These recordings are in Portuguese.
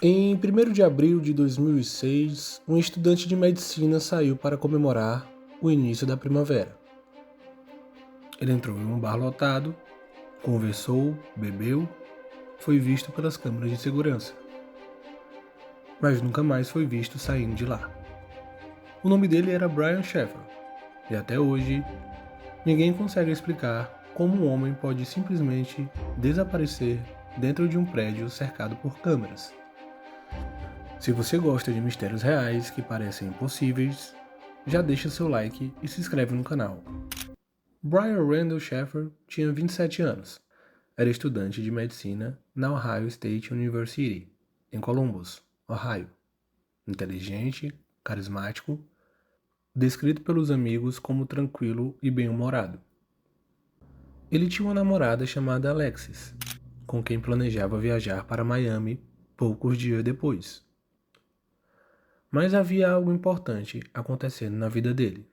Em 1º de abril de 2006, um estudante de medicina saiu para comemorar o início da primavera. Ele entrou em um bar lotado, conversou, bebeu, foi visto pelas câmeras de segurança, mas nunca mais foi visto saindo de lá. O nome dele era Brian Sheffer, e até hoje ninguém consegue explicar como um homem pode simplesmente desaparecer dentro de um prédio cercado por câmeras. Se você gosta de mistérios reais que parecem impossíveis, já deixa seu like e se inscreve no canal. Brian Randall Sheffer tinha 27 anos. Era estudante de medicina na Ohio State University, em Columbus, Ohio. Inteligente, carismático, descrito pelos amigos como tranquilo e bem-humorado. Ele tinha uma namorada chamada Alexis, com quem planejava viajar para Miami poucos dias depois. Mas havia algo importante acontecendo na vida dele.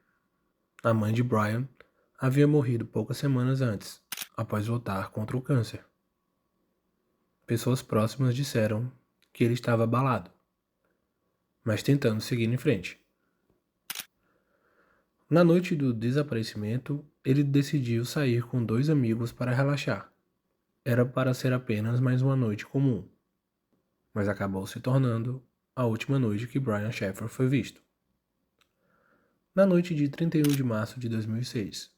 A mãe de Brian havia morrido poucas semanas antes, após lutar contra o câncer. Pessoas próximas disseram que ele estava abalado, mas tentando seguir em frente. Na noite do desaparecimento, ele decidiu sair com 2 amigos para relaxar. Era para ser apenas mais uma noite comum, mas acabou se tornando a última noite que Brian Sheffer foi visto. Na noite de 31 de março de 2006,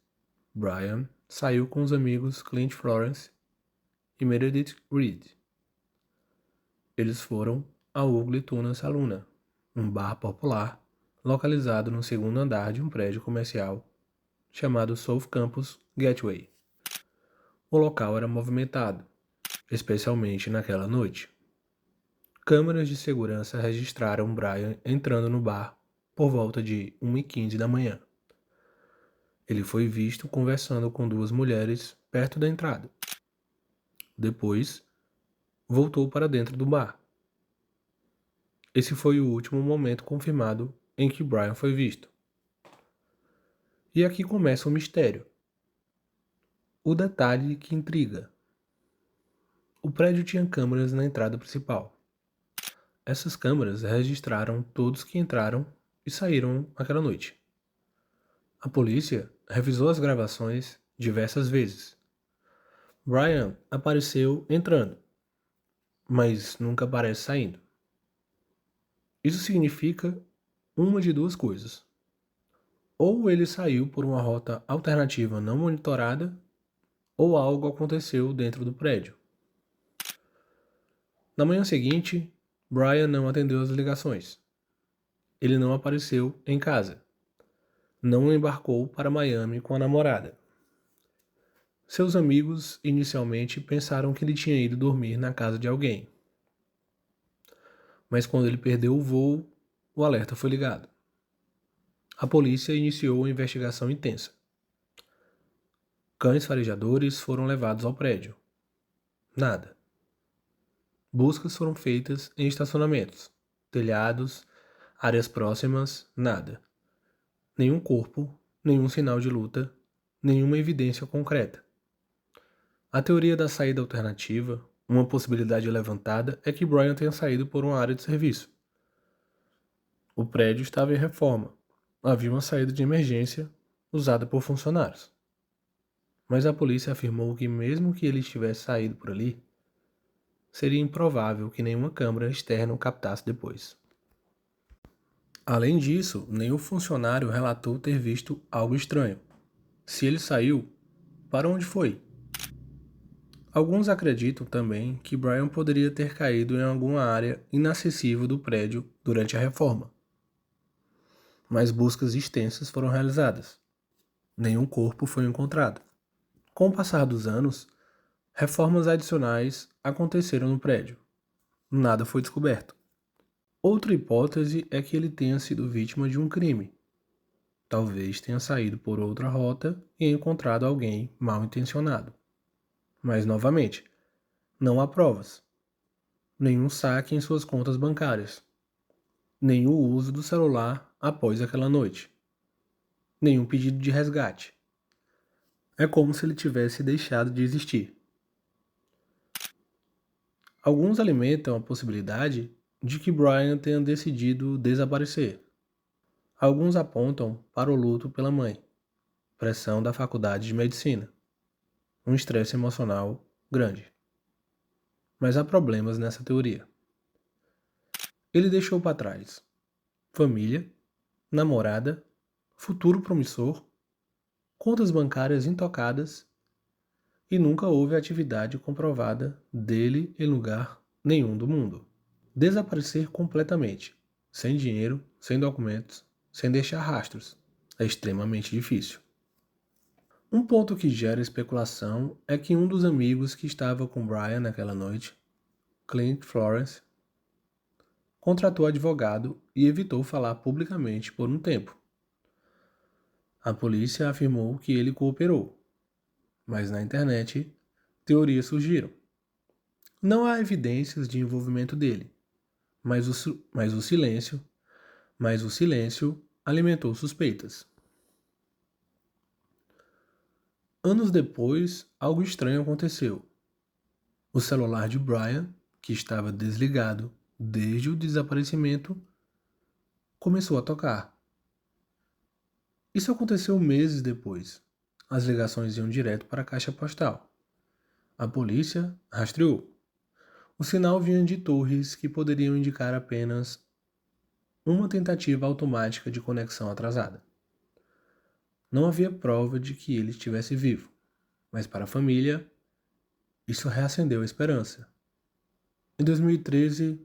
Brian saiu com os amigos Clint Florence e Meredith Reed. Eles foram ao Ugly Tuna Saloon, um bar popular localizado no 2º andar de um prédio comercial chamado South Campus Gateway. O local era movimentado, especialmente naquela noite. Câmeras de segurança registraram Brian entrando no bar por volta de 1h15 da manhã. Ele foi visto conversando com 2 mulheres perto da entrada. Depois, voltou para dentro do bar. Esse foi o último momento confirmado em que Brian foi visto. E aqui começa o mistério. O detalhe que intriga. O prédio tinha câmeras na entrada principal. Essas câmeras registraram todos que entraram e saíram naquela noite. A polícia revisou as gravações diversas vezes. Brian apareceu entrando, mas nunca aparece saindo. Isso significa uma de 2 coisas. Ou ele saiu por uma rota alternativa não monitorada, ou algo aconteceu dentro do prédio. Na manhã seguinte, Brian não atendeu as ligações. Ele não apareceu em casa. Não embarcou para Miami com a namorada. Seus amigos inicialmente pensaram que ele tinha ido dormir na casa de alguém. Mas quando ele perdeu o voo, o alerta foi ligado. A polícia iniciou uma investigação intensa. Cães farejadores foram levados ao prédio. Nada. Buscas foram feitas em estacionamentos, telhados, áreas próximas, nada. Nenhum corpo, nenhum sinal de luta, nenhuma evidência concreta. A teoria da saída alternativa, uma possibilidade levantada, é que Brian tenha saído por uma área de serviço. O prédio estava em reforma. Havia uma saída de emergência usada por funcionários. Mas a polícia afirmou que mesmo que ele tivesse saído por ali, seria improvável que nenhuma câmera externa o captasse depois. Além disso, nenhum funcionário relatou ter visto algo estranho. Se ele saiu, para onde foi? Alguns acreditam também que Brian poderia ter caído em alguma área inacessível do prédio durante a reforma. Mas buscas extensas foram realizadas. Nenhum corpo foi encontrado. Com o passar dos anos, reformas adicionais aconteceram no prédio. Nada foi descoberto. Outra hipótese é que ele tenha sido vítima de um crime. Talvez tenha saído por outra rota e encontrado alguém mal intencionado. Mas, novamente, não há provas. Nenhum saque em suas contas bancárias. Nenhum uso do celular após aquela noite. Nenhum pedido de resgate. É como se ele tivesse deixado de existir. Alguns alimentam a possibilidade de que Brian tenha decidido desaparecer. Alguns apontam para o luto pela mãe, pressão da faculdade de medicina, um estresse emocional grande. Mas há problemas nessa teoria. Ele deixou para trás família, namorada, futuro promissor, contas bancárias intocadas e nunca houve atividade comprovada dele em lugar nenhum do mundo. Desaparecer completamente, sem dinheiro, sem documentos, sem deixar rastros, é extremamente difícil. Um ponto que gera especulação é que um dos amigos que estava com Brian naquela noite, Clint Florence, contratou advogado e evitou falar publicamente por um tempo. A polícia afirmou que ele cooperou, mas na internet teorias surgiram. Não há evidências de envolvimento dele, mas o silêncio alimentou suspeitas. Anos depois, algo estranho aconteceu. O celular de Brian, que estava desligado desde o desaparecimento, começou a tocar. Isso aconteceu meses depois. As ligações iam direto para a caixa postal. A polícia rastreou. O sinal vinha de torres que poderiam indicar apenas uma tentativa automática de conexão atrasada. Não havia prova de que ele estivesse vivo, mas para a família, isso reacendeu a esperança. Em 2013,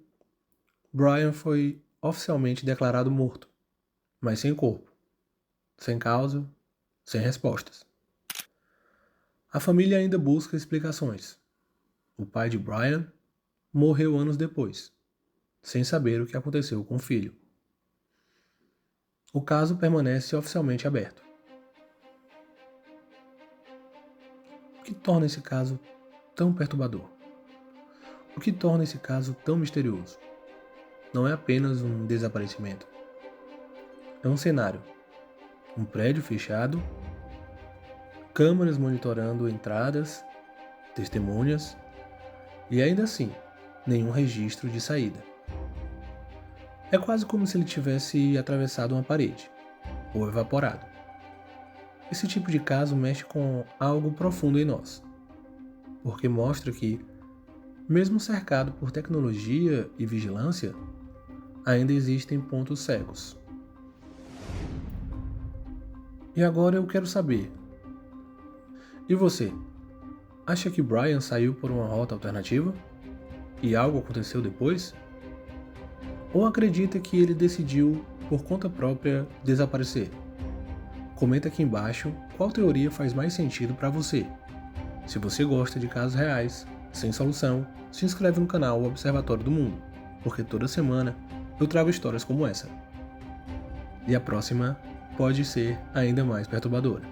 Brian foi oficialmente declarado morto, mas sem corpo, sem causa, sem respostas. A família ainda busca explicações. O pai de Brian morreu anos depois, sem saber o que aconteceu com o filho. O caso permanece oficialmente aberto. O que torna esse caso tão perturbador? O que torna esse caso tão misterioso? Não é apenas um desaparecimento. É um cenário. Um prédio fechado, câmeras monitorando entradas, testemunhas e ainda assim, nenhum registro de saída. É quase como se ele tivesse atravessado uma parede ou evaporado. Esse tipo de caso mexe com algo profundo em nós, porque mostra que, mesmo cercado por tecnologia e vigilância, ainda existem pontos cegos. E agora eu quero saber, e você? Acha que Brian saiu por uma rota alternativa? E algo aconteceu depois? Ou acredita que ele decidiu, por conta própria, desaparecer? Comenta aqui embaixo qual teoria faz mais sentido para você. Se você gosta de casos reais, sem solução, se inscreve no canal Observatório do Mundo, porque toda semana eu trago histórias como essa. E a próxima pode ser ainda mais perturbadora.